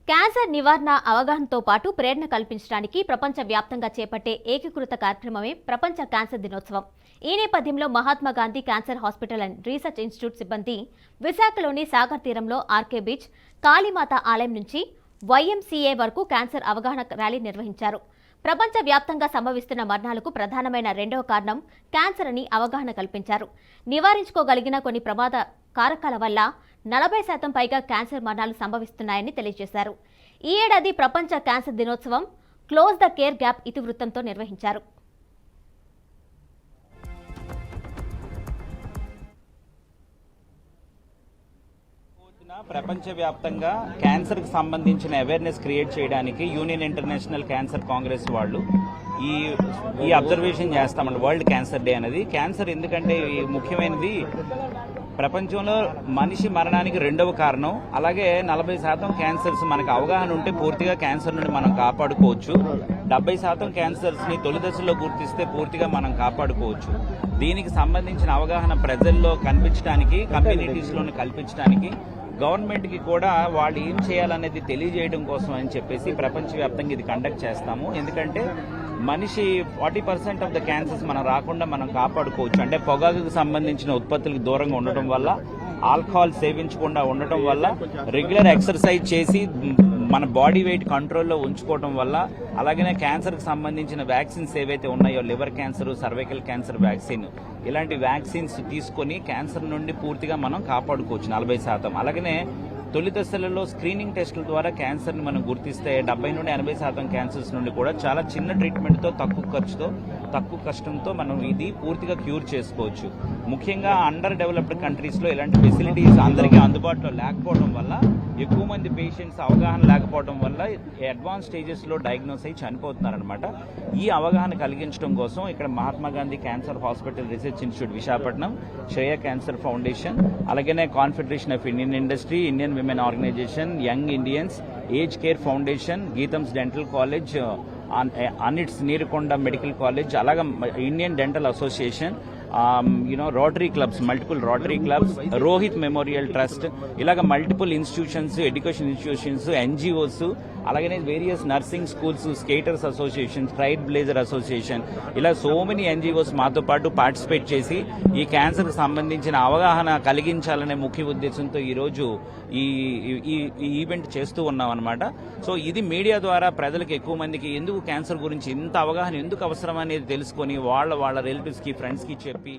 Cancer నివారణ అవగాహనతో పాటు ప్రేరణ కల్పించడానికి ప్రపంచవ్యాప్తంగా చేపట్టే ఏకీకృత కార్యక్రమమే ప్రపంచ క్యాన్సర్ దినోత్సవం. ఈ నేపథ్యంలో Mahatma Gandhi cancer hospital and research institute సిబ్బంది విశాఖలోని సాగర్ తీరంలో ఆర్కే బీచ్, కాళీమాత ఆలయం నుంచి వైఎంసీఏ వరకు క్యాన్సర్ అవగాహన ర్యాలీ నిర్వహించారు. ప్రపంచవ్యాప్తంగా సంభవిస్తున్న మరణాలకు ప్రధానమైన రెండవ కారణం క్యాన్సర్ అని అవగాహన కల్పించారు. నివారించుకోగలిగిన కొన్ని ప్రమాద కారకాల వల్ల 40% పైగా క్యాన్సర్ మరణాలు సంభవిస్తున్నాయని తెలియజేశారు. ఈ ఏడాది ప్రపంచ క్యాన్సర్ దినోత్సవం క్లోజ్ ద కేర్ గ్యాప్ ఇతివృత్తంతో నిర్వహించారు. ప్రపంచవ్యాప్తంగా క్యాన్సర్కి సంబంధించిన అవేర్నెస్ క్రియేట్ చేయడానికి యూనియన్ ఇంటర్నేషనల్ క్యాన్సర్ కాంగ్రెస్ వాళ్ళు ఈ అబ్జర్వేషన్ చేస్తామండి. వరల్డ్ క్యాన్సర్ డే అనేది క్యాన్సర్ ఎందుకంటే ముఖ్యమైనది ప్రపంచంలో మనిషి మరణానికి రెండవ కారణం. అలాగే 40% క్యాన్సర్స్ మనకు అవగాహన ఉంటే పూర్తిగా క్యాన్సర్ నుండి మనం కాపాడుకోవచ్చు. 70% క్యాన్సర్స్ ని తొలి దశలో గుర్తిస్తే పూర్తిగా మనం కాపాడుకోవచ్చు. దీనికి సంబంధించిన అవగాహన ప్రజల్లో కనిపించడానికి, కమ్యూనిటీస్లోని కల్పించడానికి, గవర్నమెంట్కి కూడా వాళ్ళు ఏం చేయాలనేది తెలియజేయడం కోసం అని చెప్పేసి ప్రపంచవ్యాప్తంగా ఇది కండక్ట్ చేస్తాము. ఎందుకంటే మనిషి 40% ఆఫ్ ద క్యాన్సర్స్ మనం రాకుండా మనం కాపాడుకోవచ్చు. అంటే పొగాకుకు సంబంధించిన ఉత్పత్తులకు దూరంగా ఉండటం వల్ల, ఆల్కహాల్ సేవించకుండా ఉండటం వల్ల, రెగ్యులర్ ఎక్సర్సైజ్ చేసి మన బాడీ వెయిట్ కంట్రోల్లో ఉంచుకోవడం వల్ల, అలాగనే క్యాన్సర్కి సంబంధించిన వ్యాక్సిన్స్ ఏవైతే ఉన్నాయో, liver cancer, cervical cancer vaccine, ఇలాంటి వ్యాక్సిన్స్ తీసుకొని క్యాన్సర్ నుండి పూర్తిగా మనం కాపాడుకోవచ్చు 40%. అలాగనే తొలి దశలలో స్క్రీనింగ్ టెస్టుల ద్వారా క్యాన్సర్ని మనం గుర్తిస్తే 70 నుండి 80% క్యాన్సర్స్ నుండి కూడా చాలా చిన్న ట్రీట్మెంట్తో, తక్కువ ఖర్చుతో, తక్కువ కష్టంతో మనం ఇది పూర్తిగా క్యూర్ చేసుకోవచ్చు. ముఖ్యంగా అండర్ డెవలప్డ్ కంట్రీస్లో ఇలాంటి ఫెసిలిటీస్ అందరికీ అందుబాటులో లేకపోవడం వల్ల, ఎక్కువ మంది పేషెంట్స్ అవగాహన లేకపోవడం వల్ల అడ్వాన్స్ స్టేజెస్లో డయాగ్నోస్ అయ్యి చనిపోతున్నారనమాట. ఈ అవగాహన కలిగించడం కోసం ఇక్కడ Mahatma Gandhi cancer hospital research institute Visakhapatnam, Shreya cancer foundation, అలాగనే confederation of Indian industry, Indian women organisation, young Indians, age care foundation, Gitam's dental college, ANITS Neerukonda medical college, అలాగే Indian dental association, rotary clubs, multiple rotary clubs, Rohit memorial trust, ఇలాగ multiple institutions, education institutions, NGOs, అలాగనే various nursing schools, skaters association, trailblazer association, ఇలా so many NGOs మాతో పాటు participate చేసి ఈ క్యాన్సర్కి సంబంధించిన అవగాహన కలిగించాలనే ముఖ్య ఉద్దేశంతో ఈరోజు ఈ ఈవెంట్ చేస్తూ ఉన్నాం అనమాట. సో ఇది మీడియా ద్వారా ప్రజలకు ఎక్కువ మందికి ఎందుకు క్యాన్సర్ గురించి ఇంత అవగాహన ఎందుకు అవసరం అనేది తెలుసుకొని వాళ్ళ రిలేటివ్స్కి, ఫ్రెండ్స్కి చెప్పి